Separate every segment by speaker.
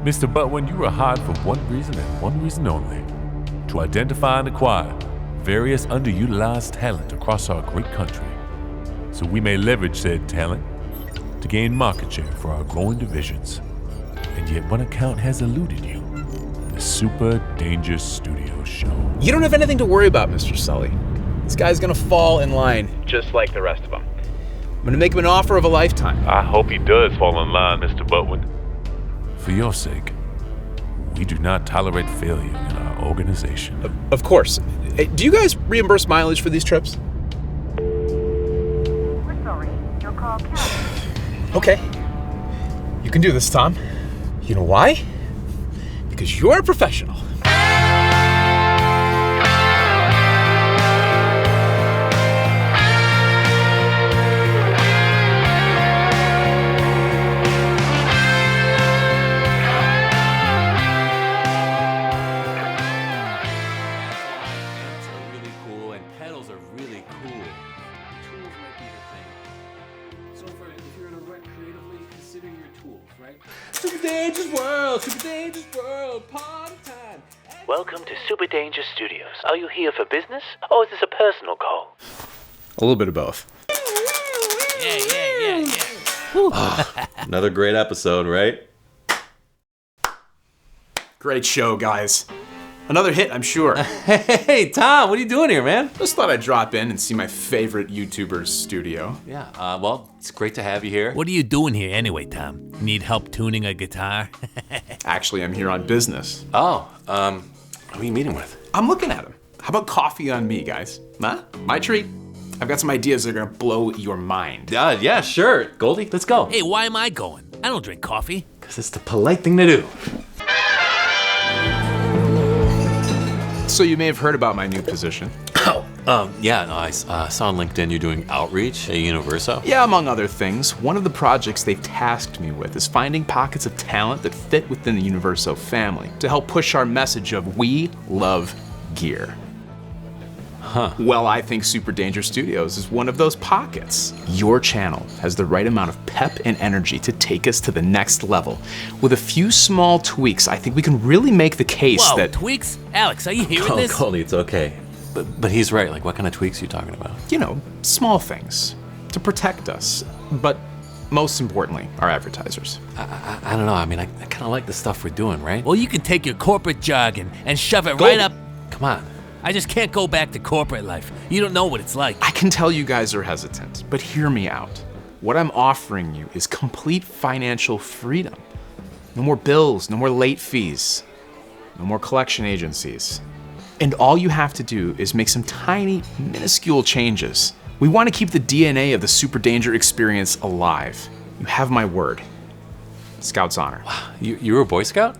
Speaker 1: Mr. Butwin, you were hired for one reason and one reason only: to identify and acquire various underutilized talent across our great country, so we may leverage said talent to gain market share for our growing divisions. And yet one account has eluded you: the Superdanger Studio show.
Speaker 2: You don't have anything to worry about, Mr. Sully. This guy's gonna fall in line just like the rest of them. I'm gonna make him an offer of a lifetime.
Speaker 1: I hope he does fall in line, Mr. Butwin. For your sake, we do not tolerate failure in our organization.
Speaker 2: Of course. Hey, do you guys reimburse mileage for these trips?
Speaker 3: We're sorry, your call canceled.
Speaker 2: Okay. You can do this, Tom. You know why? Because you're a professional.
Speaker 4: Superdanger's world, party time.
Speaker 5: Welcome to Superdanger Studios. Are you here for business, or is this a personal call?
Speaker 2: A little bit of both.
Speaker 4: Yeah. Another great episode, right?
Speaker 2: Great show, guys. Another hit, I'm sure.
Speaker 4: Hey, Tom, what are you doing here, man?
Speaker 2: Just thought I'd drop in and see my favorite YouTuber's studio.
Speaker 4: Yeah, well, it's great to have you here.
Speaker 6: What are you doing here anyway, Tom? Need help tuning a guitar?
Speaker 2: Actually, I'm here on business.
Speaker 4: Oh, who are you meeting with?
Speaker 2: I'm looking at him. How about coffee on me, guys? Huh? My treat. I've got some ideas that are gonna blow your mind.
Speaker 4: Yeah, sure. Goldie, let's go.
Speaker 6: Hey, why am I going? I don't drink coffee.
Speaker 4: Because it's the polite thing to do.
Speaker 2: So you may have heard about my new position.
Speaker 4: I saw on LinkedIn you're doing outreach at Universo.
Speaker 2: Yeah, among other things, one of the projects they've tasked me with is finding pockets of talent that fit within the Universo family to help push our message of we love gear.
Speaker 4: Huh.
Speaker 2: Well, I think Superdanger Studios is one of those pockets. Your channel has the right amount of pep and energy to take us to the next level. With a few small tweaks, I think we can really make the case
Speaker 6: Whoa,
Speaker 2: that...
Speaker 6: tweaks? Alex, are you hearing this?
Speaker 4: Goldie, it's okay. But he's right. Like, what kind of tweaks are you talking about?
Speaker 2: You know, small things to protect us, but most importantly, our advertisers.
Speaker 4: I don't know. I mean, I kind of like the stuff we're doing, right?
Speaker 6: Well, you can take your corporate jargon and shove it
Speaker 2: Goldie.
Speaker 6: right up.
Speaker 4: Come on.
Speaker 6: I just can't go back to corporate life. You don't know what it's like.
Speaker 2: I can tell you guys are hesitant, but hear me out. What I'm offering you is complete financial freedom. No more bills, no more late fees, no more collection agencies. And all you have to do is make some tiny, minuscule changes. We want to keep the DNA of the Superdanger experience alive. You have my word. Scout's honor.
Speaker 4: You were a Boy Scout?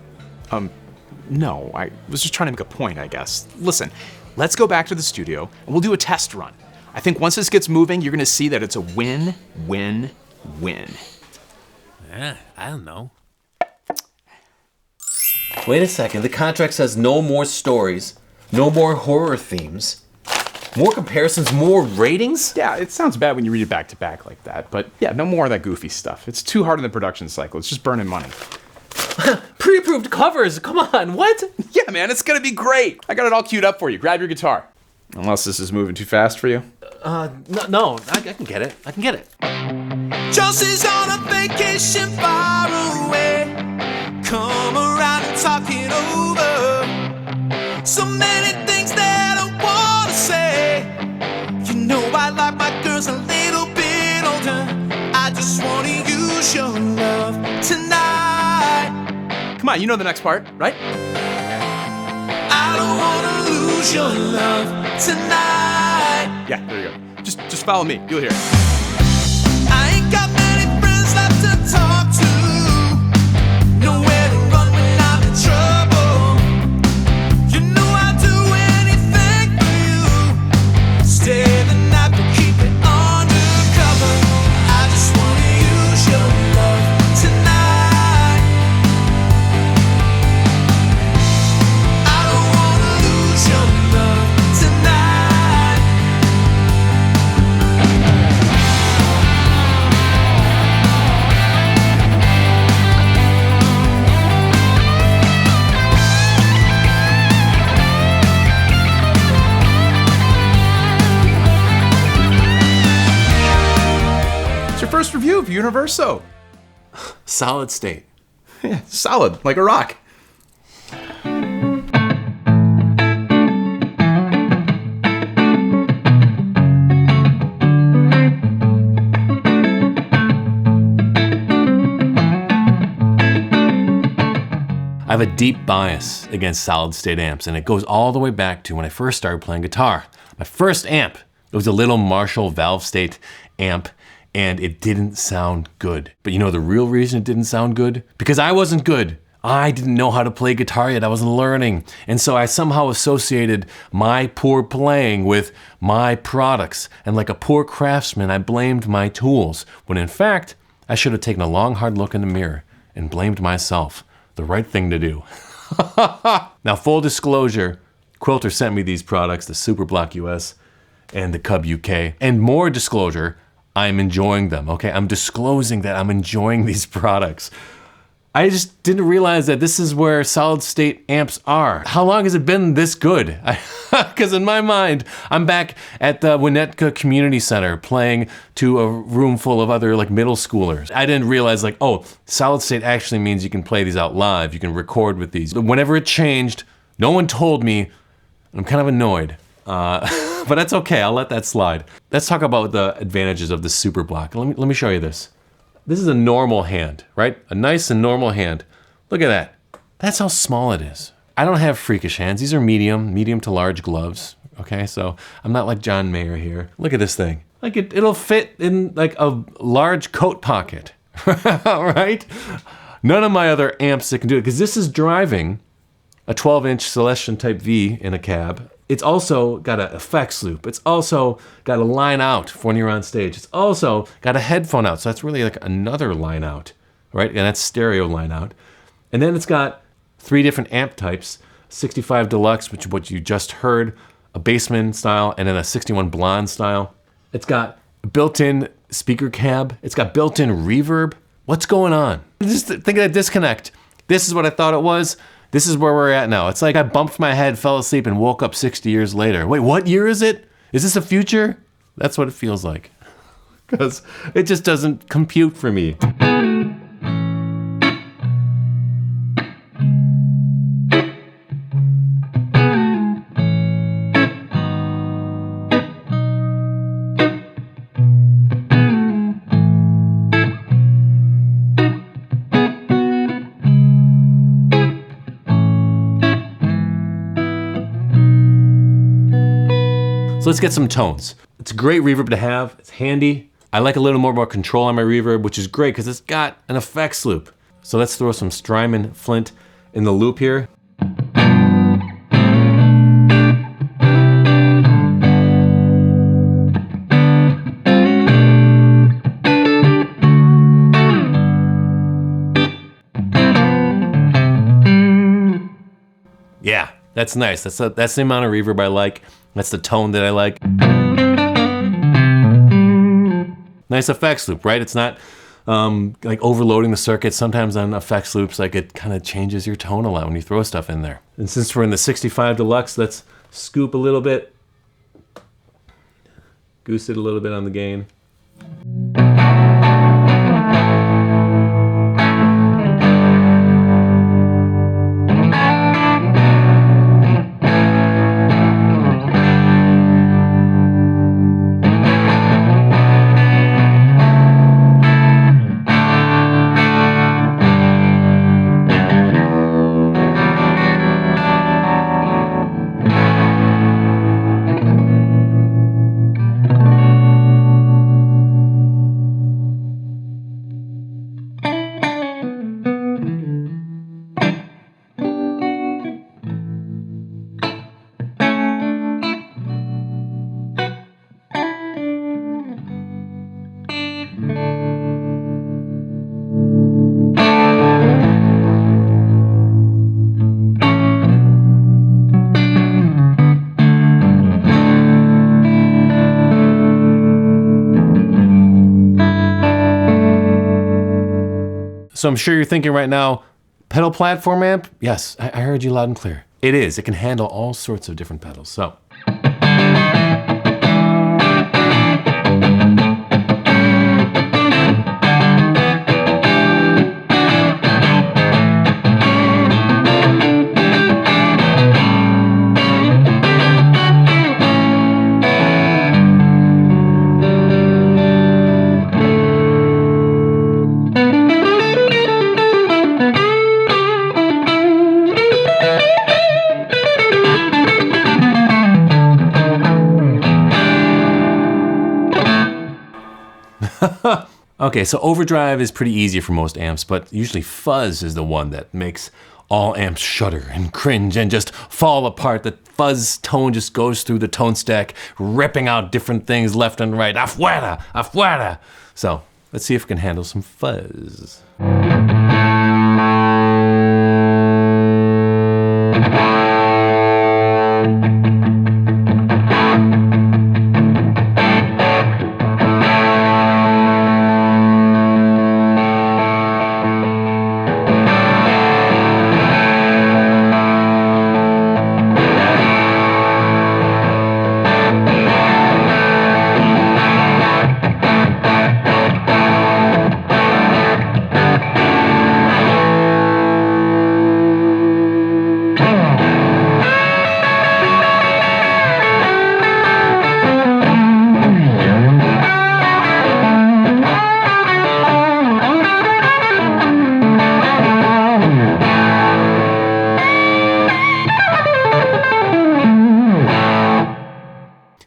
Speaker 2: No, I was just trying to make a point, I guess. Listen, let's go back to the studio and we'll do a test run. I think once this gets moving, you're gonna see that it's a win, win, win.
Speaker 6: I don't know.
Speaker 4: Wait a second. The contract says no more stories, no more horror themes, more comparisons, more ratings?
Speaker 2: Yeah, it sounds bad when you read it back to back like that, but yeah, no more of that goofy stuff. It's too hard in the production cycle. It's just burning money.
Speaker 4: Pre-approved covers. Come on, what?
Speaker 2: Yeah, man, it's gonna be great. I got it all queued up for you. Grab your guitar. Unless this is moving too fast for you.
Speaker 4: No, I can get it. I can get it.
Speaker 7: Chelsea's on a vacation far away. Come around and talk it over. So many things that I wanna say. You know I like my girls a little bit older. I just wanna use your love tonight.
Speaker 2: Come on, you know the next part, right?
Speaker 7: I don't wanna lose your love tonight.
Speaker 2: Yeah, there you go. Just follow me. You'll hear it.
Speaker 7: I ain't got many friends left to talk to. Nowhere to run when I'm in trouble. You know I'd do anything for you. Stay the night but keep it undercover. I just wanna use your love tonight. I don't wanna lose your love tonight.
Speaker 2: groove, Universo.
Speaker 4: Solid state.
Speaker 2: Yeah, solid, like a rock.
Speaker 4: I have a deep bias against solid state amps, and it goes all the way back to when I first started playing guitar. My first amp, it was a little Marshall valve state amp, and it didn't sound good. But you know the real reason it didn't sound good? Because I wasn't good. I didn't know how to play guitar yet, I was learning. And so I somehow associated my poor playing with my products. And like a poor craftsman, I blamed my tools, when in fact, I should have taken a long, hard look in the mirror and blamed myself. The right thing to do. Now, full disclosure, Quilter sent me these products, the Superblock US and the Cub UK. And more disclosure, I'm enjoying them, okay? I'm disclosing that I'm enjoying these products. I just didn't realize that this is where solid state amps are. How long has it been this good? Because in my mind, I'm back at the Winnetka Community Center playing to a room full of other like middle schoolers. I didn't realize like, oh, solid state actually means you can play these out live. You can record with these. Whenever it changed, no one told me. I'm kind of annoyed. But that's okay, I'll let that slide. Let's talk about the advantages of the Superblock. Let me show you this. This is a normal hand, right? A nice and normal hand. Look at that. That's how small it is. I don't have freakish hands. These are medium to large gloves. Okay, so I'm not like John Mayer here. Look at this thing. Like it'll fit in like a large coat pocket, right? None of my other amps that can do it, because this is driving a 12-inch Celestion Type V in a cab. It's also got an effects loop. It's also got a line out for when you're on stage. It's also got a headphone out, so that's really like another line out, right? And that's stereo line out. And then it's got 3 different amp types, 65 Deluxe, which is what you just heard, a Bassman style, and then a 61 Blonde style. It's got a built-in speaker cab. It's got built-in reverb. What's going on? Just think of that disconnect. This is what I thought it was. This is where we're at now. It's like I bumped my head, fell asleep, and woke up 60 years later. Wait, what year is it? Is this a future? That's what it feels like. Because it just doesn't compute for me. So let's get some tones. It's a great reverb to have. It's handy. I like a little more control on my reverb, which is great because it's got an effects loop. So let's throw some Strymon Flint in the loop here. Yeah, that's nice. That's the amount of reverb I like. That's the tone that I like. Nice effects loop, right? It's not like overloading the circuit. Sometimes on effects loops, like it kind of changes your tone a lot when you throw stuff in there. And since we're in the 65 Deluxe, let's scoop a little bit. Goose it a little bit on the gain. So I'm sure you're thinking right now, pedal platform amp? Yes, I heard you loud and clear. It is. It can handle all sorts of different pedals. So. Okay, so overdrive is pretty easy for most amps, but usually fuzz is the one that makes all amps shudder and cringe and just fall apart. The fuzz tone just goes through the tone stack, ripping out different things left and right. Afuera, afuera. So let's see if we can handle some fuzz.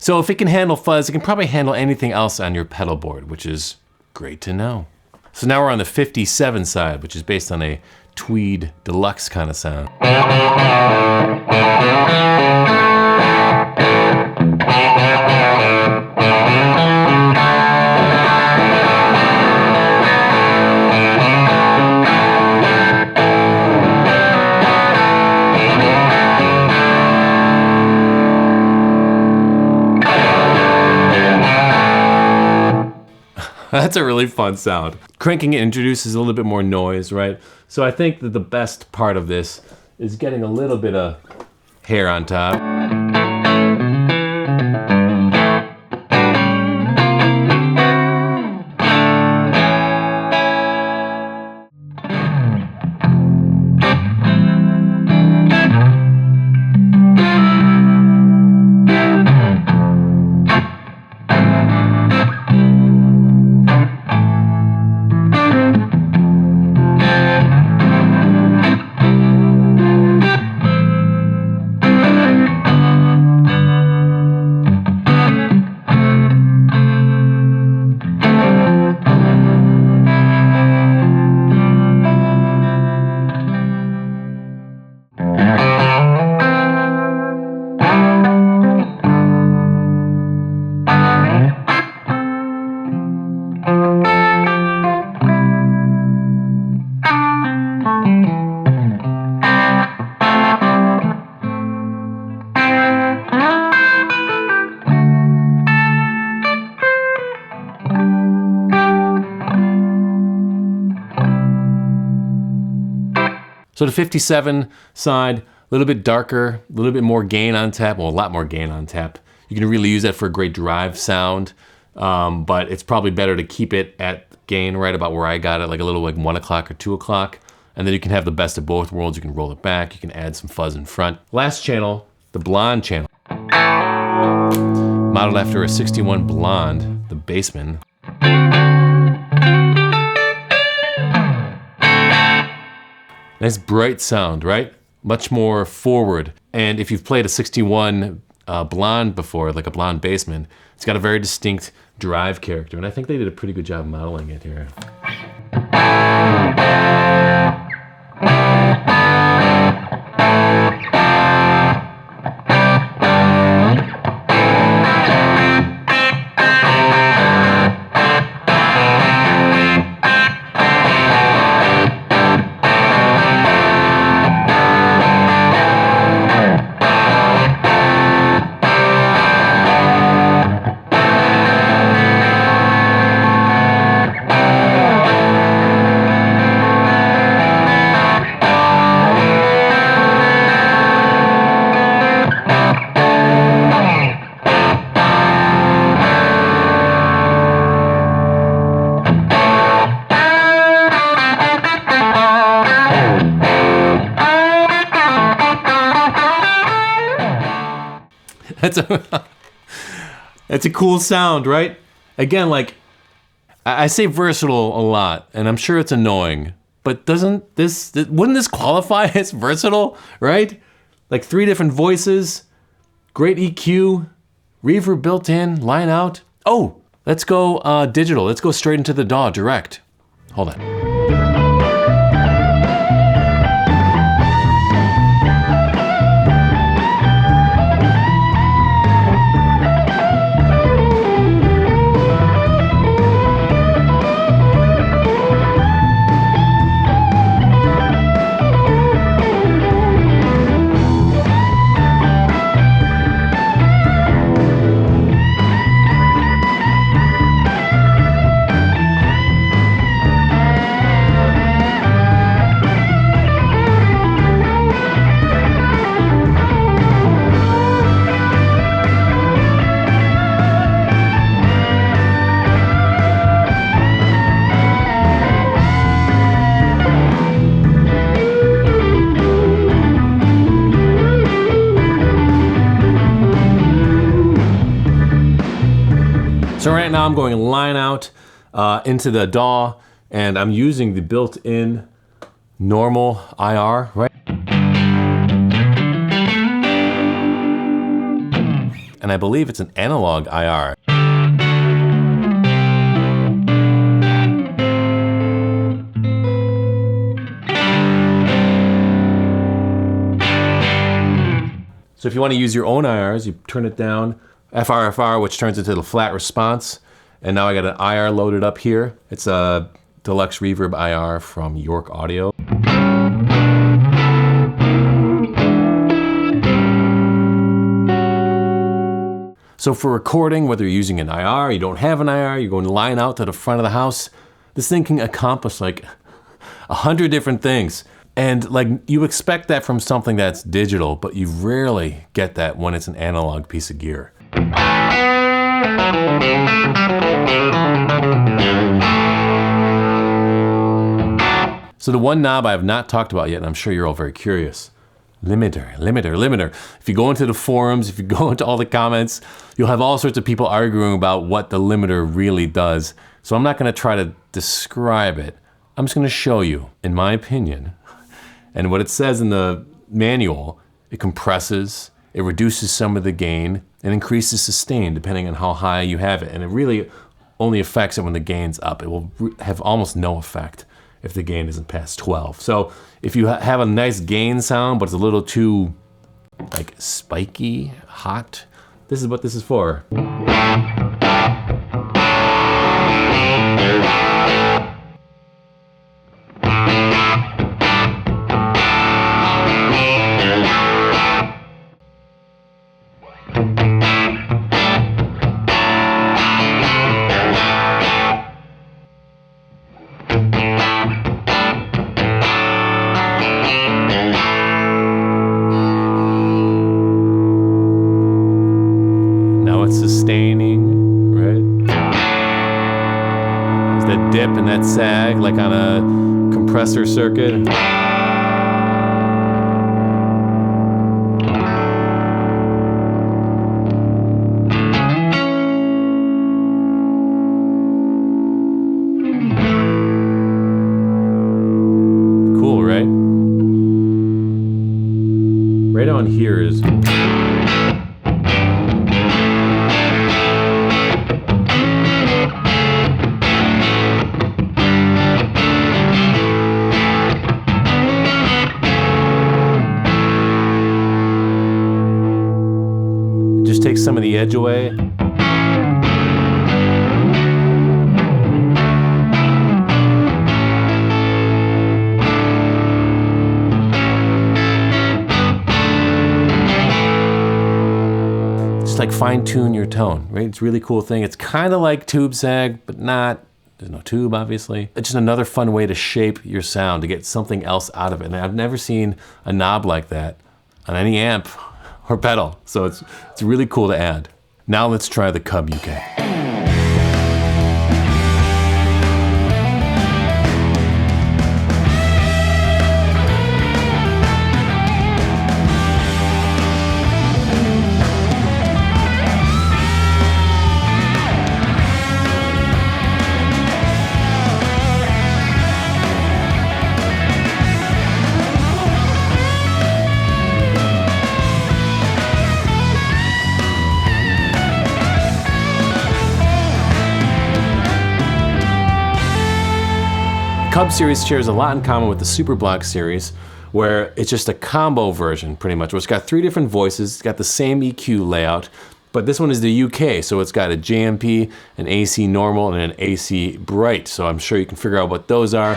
Speaker 4: So if it can handle fuzz, it can probably handle anything else on your pedal board, which is great to know. So now we're on the 57 side, which is based on a Tweed Deluxe kind of sound. That's a really fun sound. Cranking it introduces a little bit more noise, right? So I think that the best part of this is getting a little bit of hair on top. So the 57 side, a little bit darker, a little bit more gain on tap, well, a lot more gain on tap. You can really use that for a great drive sound, but it's probably better to keep it at gain right about where I got it, like a little like 1 o'clock or 2 o'clock. And then you can have the best of both worlds. You can roll it back, you can add some fuzz in front. Last channel, the blonde channel. Modeled after a 61 blonde, the Bassman. Nice bright sound, right? Much more forward. And if you've played a 61 blonde before, like a blonde Bassman, it's got a very distinct drive character. And I think they did a pretty good job modeling it here. That's a cool sound, right? Again, like, I say versatile a lot, and I'm sure it's annoying, but wouldn't this qualify as versatile, right? Like 3 different voices, great EQ, reverb built in, line out. Oh, Let's go digital. Let's go straight into the DAW direct. Hold on. So right now I'm going line out into the DAW, and I'm using the built-in normal IR, right? And I believe it's an analog IR. So if you want to use your own IRs, you turn it down, FR, which turns into the flat response. And now I got an IR loaded up here. It's a deluxe reverb IR from York Audio. So for recording, whether you're using an IR, you don't have an IR, you're going to line out to the front of the house, this thing can accomplish like 100 different things. And like you expect that from something that's digital, but you rarely get that when it's an analog piece of gear. So the one knob I have not talked about yet, and I'm sure you're all very curious, limiter. If you go into the forums, if you go into all the comments, you'll have all sorts of people arguing about what the limiter really does. So I'm not gonna try to describe it. I'm just gonna show you, in my opinion, and what it says in the manual. It compresses, it reduces some of the gain, and increases sustain depending on how high you have it. And it really only affects it when the gain's up. It will have almost no effect if the gain isn't past 12. So if you have a nice gain sound, but it's a little too like spiky, hot, this is what this is for. Sustaining, right? There's that dip and that sag like on a compressor circuit. Cool, right? Right on here is take some of the edge away. Just like fine tune your tone, right? It's a really cool thing. It's kind of like tube sag, but not. There's no tube, obviously. It's just another fun way to shape your sound, to get something else out of it. And I've never seen a knob like that on any amp or pedal, so it's really cool to add. Now let's try the Cub UK. Cub series shares a lot in common with the Superblock series, where it's just a combo version pretty much, where it's got 3 different voices, it's got the same EQ layout, but this one is the UK, so it's got a JMP, an AC normal, and an AC bright, so I'm sure you can figure out what those are.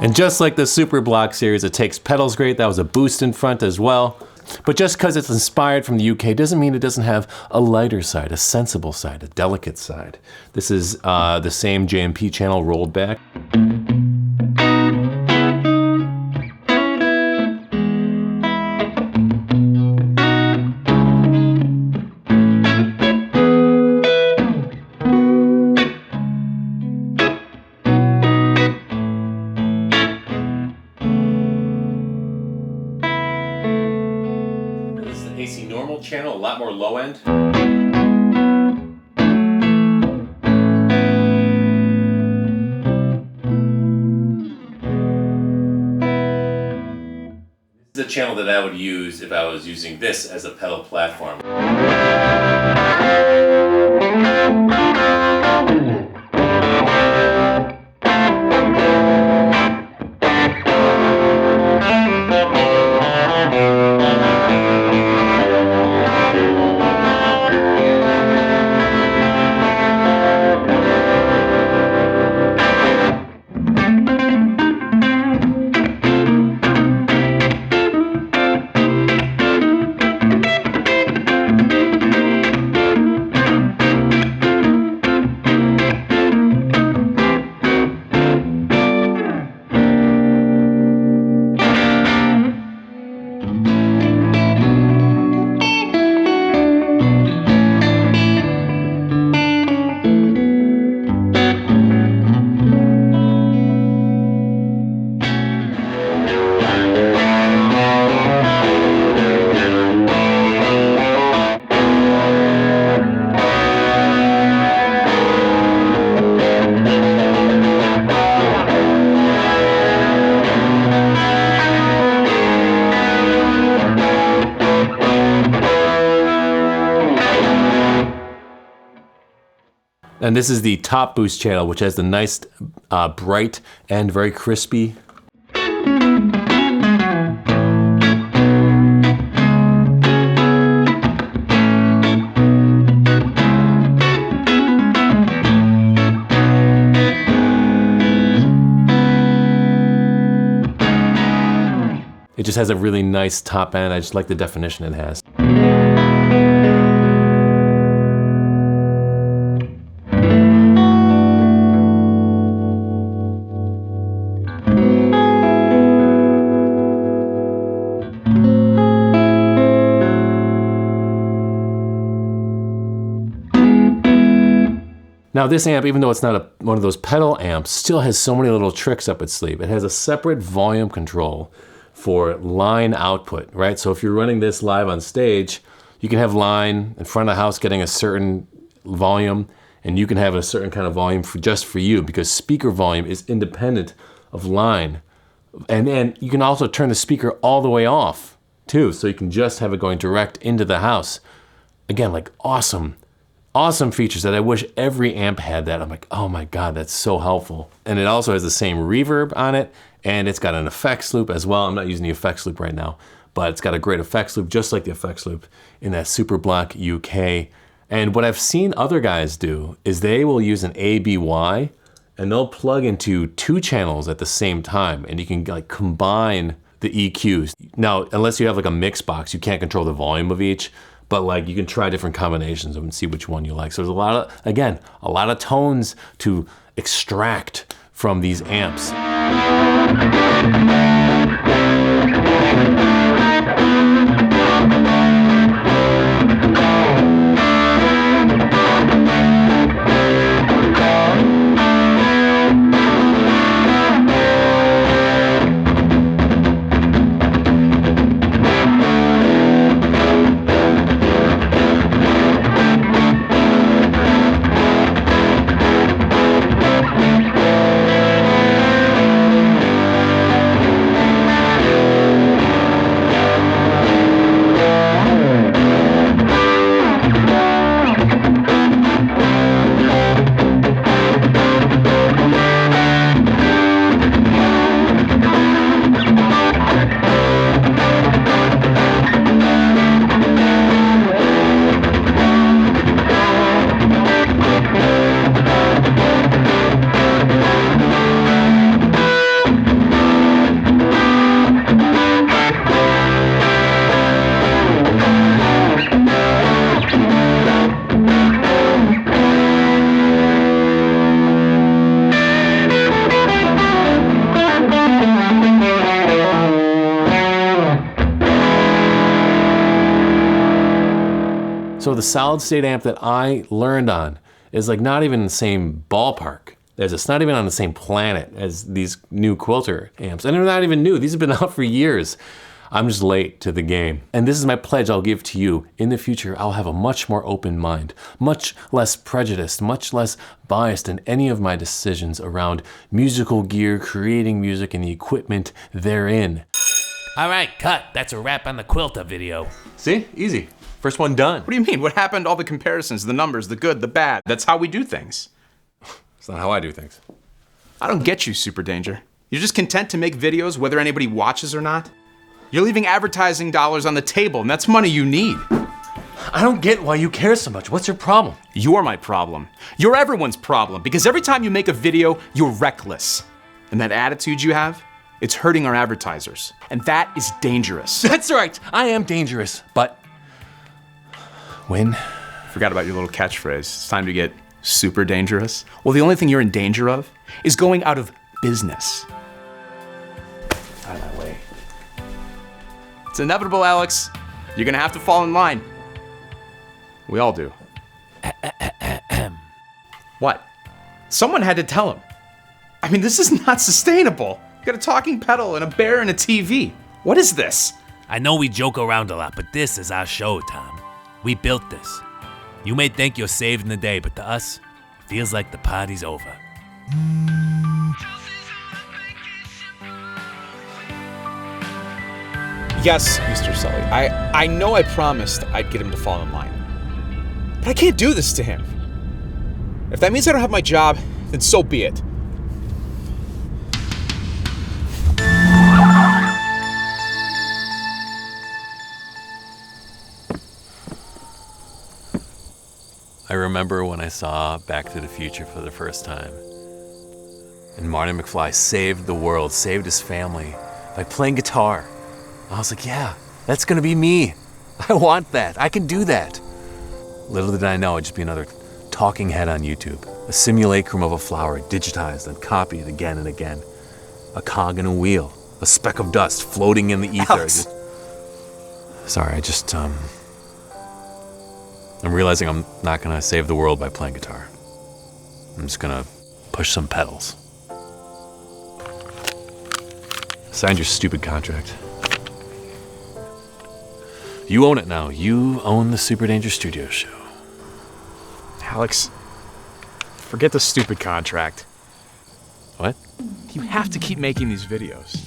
Speaker 4: And just like the Superblock series, it takes pedals great. That was a boost in front as well. But just because it's inspired from the UK doesn't mean it doesn't have a lighter side, a sensible side, a delicate side. This is the same JMP channel rolled back. AC normal channel, a lot more low end. This is a channel that I would use if I was using this as a pedal platform. And this is the top boost channel, which has the nice, bright and very crispy. It just has a really nice top end. I just like the definition it has. Now this amp, even though it's not one of those pedal amps, still has so many little tricks up its sleeve. It has a separate volume control for line output, right? So if you're running this live on stage, you can have line in front of the house getting a certain volume, and you can have a certain kind of volume just for you, because speaker volume is independent of line. And then you can also turn the speaker all the way off too, so you can just have it going direct into the house. Again, like awesome features that I wish every amp had that. I'm like, oh my God, that's so helpful. And it also has the same reverb on it, and it's got an effects loop as well. I'm not using the effects loop right now, but it's got a great effects loop, just like the effects loop in that Superblock UK. And what I've seen other guys do is they will use an ABY, and they'll plug into 2 channels at the same time, and you can like combine the EQs. Now, unless you have like a mix box, you can't control the volume of each, but like you can try different combinations of them and see which one you like. So there's a lot of tones to extract from these amps. So the solid state amp that I learned on is like not even in the same ballpark. It's not even on the same planet as these new Quilter amps. And they're not even new. These have been out for years. I'm just late to the game. And this is my pledge I'll give to you. In the future, I'll have a much more open mind, much less prejudiced, much less biased in any of my decisions around musical gear, creating music, and the equipment therein.
Speaker 6: All right, cut. That's a wrap on the Quilter video.
Speaker 4: See? Easy. First one done.
Speaker 2: What do you mean? What happened to all the comparisons, the numbers, the good, the bad? That's how we do things.
Speaker 4: It's not how I do things.
Speaker 2: I don't get you, Superdanger. You're just content to make videos whether anybody watches or not? You're leaving advertising dollars on the table, and that's money you need.
Speaker 4: I don't get why you care so much. What's your problem?
Speaker 2: You're my problem. You're everyone's problem, because every time you make a video, you're reckless. And that attitude you have, it's hurting our advertisers. And that is dangerous.
Speaker 4: That's right. I am dangerous, but when?
Speaker 2: Forgot about your little catchphrase. It's time to get super dangerous. Well, the only thing you're in danger of is going out of business. Out of my way. It's inevitable, Alex. You're gonna have to fall in line. We all do. What? Someone had to tell him. I mean, this is not sustainable. You got a talking pedal and a bear and a TV. What is this?
Speaker 6: I know we joke around a lot, but this is our show, Tom. We built this. You may think you're saving the day, but to us, it feels like the party's over.
Speaker 2: Yes, Mr. Sully. I know I promised I'd get him to fall in line. But I can't do this to him. If that means I don't have my job, then so be it.
Speaker 4: I remember when I saw Back to the Future for the first time. And Marty McFly saved the world, saved his family by playing guitar. I was like, yeah, that's gonna be me. I want that. I can do that. Little did I know I'd just be another talking head on YouTube. A simulacrum of a flower digitized and copied again and again. A cog in a wheel. A speck of dust floating in the ether.
Speaker 2: Alex.
Speaker 4: Sorry, I'm realizing I'm not gonna save the world by playing guitar. I'm just gonna push some pedals. Signed your stupid contract. You own it now. You own the Superdanger Studio show.
Speaker 2: Alex, forget the stupid contract.
Speaker 4: What?
Speaker 2: You have to keep making these videos.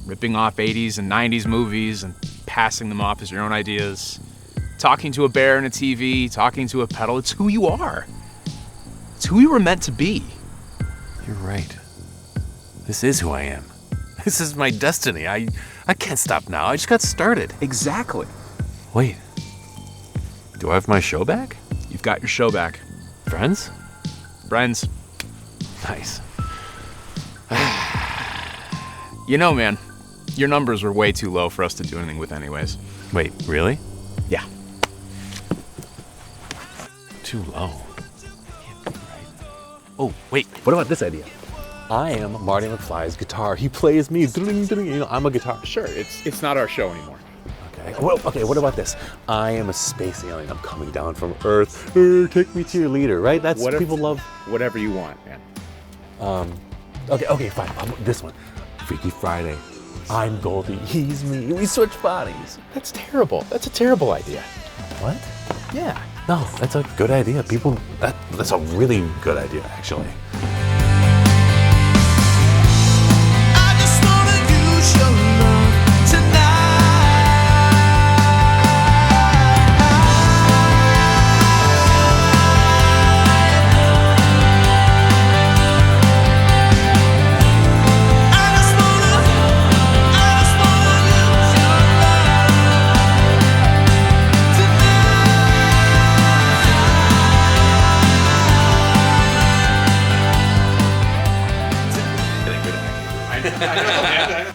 Speaker 2: Ripping off 80s and 90s movies and passing them off as your own ideas. Talking to a bear and a TV, talking to a pedal. It's who you are. It's who you were meant to be.
Speaker 4: You're right. This is who I am. This is my destiny. I can't stop now. I just got started.
Speaker 2: Exactly.
Speaker 4: Wait. Do I have my show back?
Speaker 2: You've got your show back.
Speaker 4: Friends?
Speaker 2: Friends.
Speaker 4: Nice.
Speaker 2: You know, man, your numbers were way too low for us to do anything with anyways.
Speaker 4: Wait, really?
Speaker 2: Yeah.
Speaker 4: too low.
Speaker 8: Oh, wait, what about this idea? I am Marty McFly's guitar. He plays me. You know, I'm a guitar.
Speaker 2: Sure, it's not our show anymore.
Speaker 8: Okay. Well, okay, what about this? I am a space alien. I'm coming down from Earth. Take me to your leader, right? That's what people love.
Speaker 2: Whatever you want, man.
Speaker 8: Okay, fine. This one. Freaky Friday. I'm Goldie. He's me. We switch bodies.
Speaker 2: That's terrible. That's a terrible idea.
Speaker 8: What?
Speaker 2: Yeah.
Speaker 8: No, that's a good idea. That's a really good idea, actually.
Speaker 7: I just wanna use your love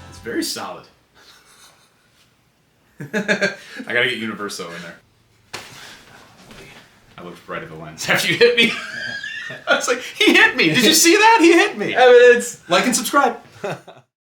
Speaker 2: It's very solid. I gotta get Universo in there. I looked right at the lens after you hit me. I was like, he hit me. Did you see that? He hit me.
Speaker 4: Evidence.
Speaker 2: Like and subscribe.